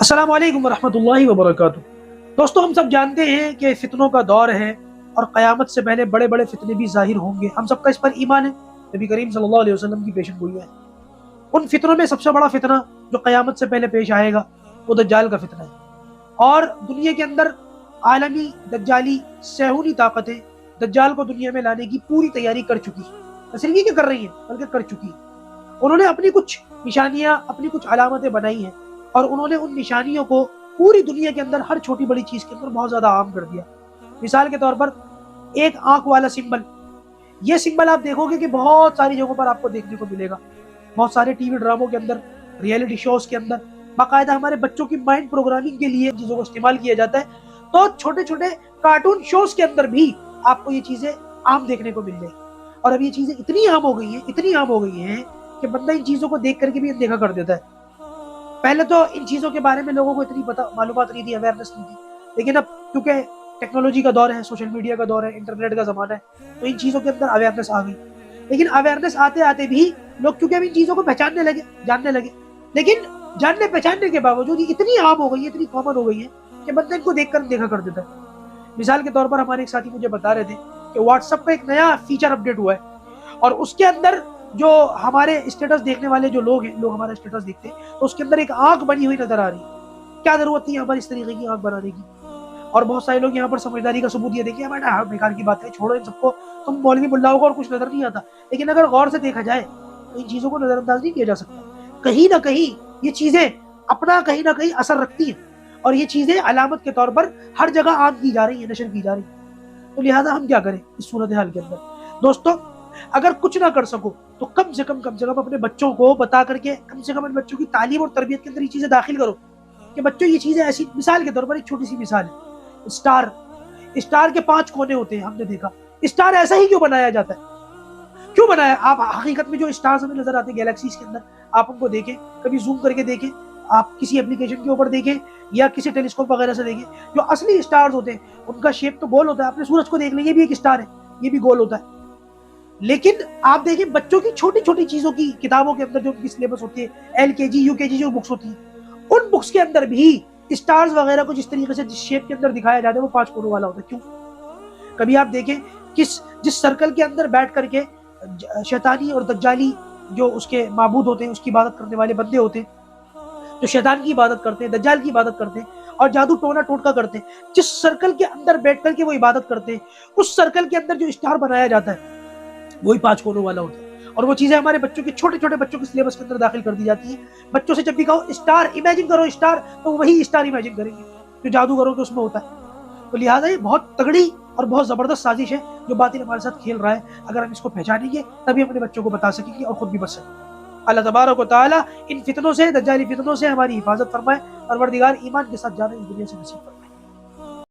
السلام علیکم ورحمۃ اللہ وبرکاتہ۔ دوستو، ہم سب جانتے ہیں کہ فتنوں کا دور ہے اور قیامت سے پہلے بڑے بڑے فتنے بھی ظاہر ہوں گے۔ ہم سب کا اس پر ایمان ہے، نبی کریم صلی اللہ علیہ وسلم کی پیشن گوئی ہے۔ ان فتنوں میں سب سے بڑا فتنہ جو قیامت سے پہلے پیش آئے گا وہ دجال کا فتنہ ہے۔ اور دنیا کے اندر عالمی دجالی سہونی طاقتیں دجال کو دنیا میں لانے کی پوری تیاری کر چکی ہیں۔ نہ صرف یہ کہ کر رہی ہیں بلکہ کر چکی ہیں۔ انہوں نے اپنی کچھ نشانیاں، اپنی کچھ علامتیں بنائی ہیں اور انہوں نے ان نشانیوں کو پوری دنیا کے اندر ہر چھوٹی بڑی چیز کے اندر بہت زیادہ عام کر دیا۔ مثال کے طور پر ایک آنکھ والا سمبل، یہ سمبل آپ دیکھو گے کہ بہت ساری جگہوں پر آپ کو دیکھنے کو ملے گا۔ بہت سارے ٹی وی ڈراموں کے اندر، ریئلٹی شوز کے اندر، باقاعدہ ہمارے بچوں کی مائنڈ پروگرامنگ کے لیے چیزوں کو استعمال کیا جاتا ہے۔ تو چھوٹے چھوٹے کارٹون شوز کے اندر بھی آپ کو یہ چیزیں عام دیکھنے کو مل رہی ہیں۔ اور اب یہ چیزیں اتنی عام ہو گئی ہیں کہ بندہ ان چیزوں کو دیکھ کر کے بھی اندیکھا کر دیتا ہے۔ پہلے تو ان چیزوں کے بارے میں لوگوں کو اتنی معلومات نہیں تھی، اویئرنیس نہیں تھی، لیکن اب کیونکہ ٹیکنالوجی کا دور ہے، سوشل میڈیا کا دور ہے، انٹرنیٹ کا زمانہ ہے، تو ان چیزوں کے اندر اویئرنیس آ گئی۔ لیکن اویئرنیس آتے آتے بھی لوگ کیونکہ اب ان چیزوں کو پہچاننے لگے، جاننے لگے، لیکن جاننے پہچاننے کے باوجود یہ اتنی عام ہو گئی ہے، اتنی کامن ہو گئی ہے کہ بندہ ان کو دیکھ کر دیکھا کر دیتا ہے۔ مثال کے طور پر ہمارے ایک ساتھی مجھے بتا رہے تھے کہ واٹس ایپ کا ایک نیا فیچر اپڈیٹ ہوا ہے اور اس کے اندر جو ہمارے اسٹیٹس دیکھنے والے جو لوگ ہیں، لوگ ہمارا اسٹیٹس دیکھتے ہیں تو اس کے اندر ایک آنکھ بنی ہوئی نظر آ رہی ہے۔ کیا ضرورت تھی ہماری اس طریقے کی آنکھ بنانے کی؟ اور بہت سارے لوگ یہاں پر سمجھداری کا ثبوت یہ دیکھیں، ہمارا بیکار کی بات ہے، چھوڑو ان سب کو، تم مولوی ملاؤں کو اور کچھ نظر نہیں آتا۔ لیکن اگر غور سے دیکھا جائے تو ان چیزوں کو نظر انداز نہیں کیا جا سکتا۔ کہیں نہ کہیں یہ چیزیں اپنا کہیں نہ کہیں اثر رکھتی ہیں اور یہ چیزیں علامت کے طور پر ہر جگہ عام کی جا رہی ہیں، نشر کی جا رہی ہیں۔ تو لہٰذا ہم کیا کریں اس صورتحال کے اندر؟ دوستو، اگر کچھ نہ کر سکو تو کم سے کم اپنے بچوں کو بتا کر کے کم سے کم اپنے بچوں کی تعلیم اور تربیت کے اندر یہ چیزیں داخل کرو کہ بچوں یہ چیزیں ایسی، مثال کے طور پر ایک چھوٹی سی مثال ہے، اسٹار کے 5 کونے ہوتے ہیں۔ ہم نے دیکھا اسٹار ایسا ہی کیوں بنایا جاتا ہے؟ کیوں بنایا؟ آپ حقیقت میں جو اسٹارز ہمیں نظر آتے ہیں گیلیکسیز کے اندر، آپ ان کو دیکھیں، کبھی زوم کر کے دیکھیں، آپ کسی اپلیکیشن کے اوپر دیکھیں یا کسی ٹیلیسکوپ وغیرہ سے دیکھیں، جو اصلی اسٹارز ہوتے ہیں ان کا شیپ تو گول ہوتا ہے۔ آپ نے سورج کو دیکھ لیں، یہ بھی ایک اسٹار ہے، یہ بھی گول ہوتا ہے۔ لیکن آپ دیکھیں بچوں کی چھوٹی چھوٹی چیزوں کی کتابوں کے اندر جو ان کی سلیبس ہوتی ہے، LKG UKG جو بکس ہوتی ہیں، ان بکس کے اندر بھی اسٹارز وغیرہ کو جس طریقے سے جس شیپ کے اندر دکھایا جاتا ہے وہ 5 کونوں والا ہوتا ہے۔ کیوں؟ کبھی آپ دیکھیں جس سرکل کے اندر بیٹھ کر کے شیطانی اور دجالی جو اس کے معبود ہوتے ہیں، اس کی عبادت کرنے والے بندے ہوتے ہیں، جو شیطان کی عبادت کرتے ہیں، دجال کی عبادت کرتے ہیں اور جادو ٹونا ٹوٹکا کرتے ہیں، جس سرکل کے اندر بیٹھ کر کے وہ عبادت کرتے ہیں، اس سرکل کے اندر جو اسٹار بنایا جاتا ہے وہی 5 کونوں والا ہوتا ہے۔ اور وہ چیزیں ہمارے بچوں کے چھوٹے چھوٹے بچوں کے سلیبس کے اندر داخل کر دی جاتی ہیں۔ بچوں سے جب بھی کہو اسٹار امیجن کرو اسٹار، تو وہی اسٹار امیجن کریں گے جو جادو کرو کہ اس میں ہوتا ہے۔ تو لہٰذا یہ بہت تگڑی اور بہت زبردست سازش ہے جو باطل ہمارے ساتھ کھیل رہا ہے۔ اگر ہم اس کو پہچانیں گے تبھی ہم اپنے بچوں کو بتا سکیں گے اور خود بھی بچ سکیں گے۔ اللہ تبارک و تعالیٰ ان فتنوں سے، دجالی فتنوں سے ہماری حفاظت فرمائے، پروردگار ایمان کے ساتھ جانا اس دنیا سے نصیب فرمائے۔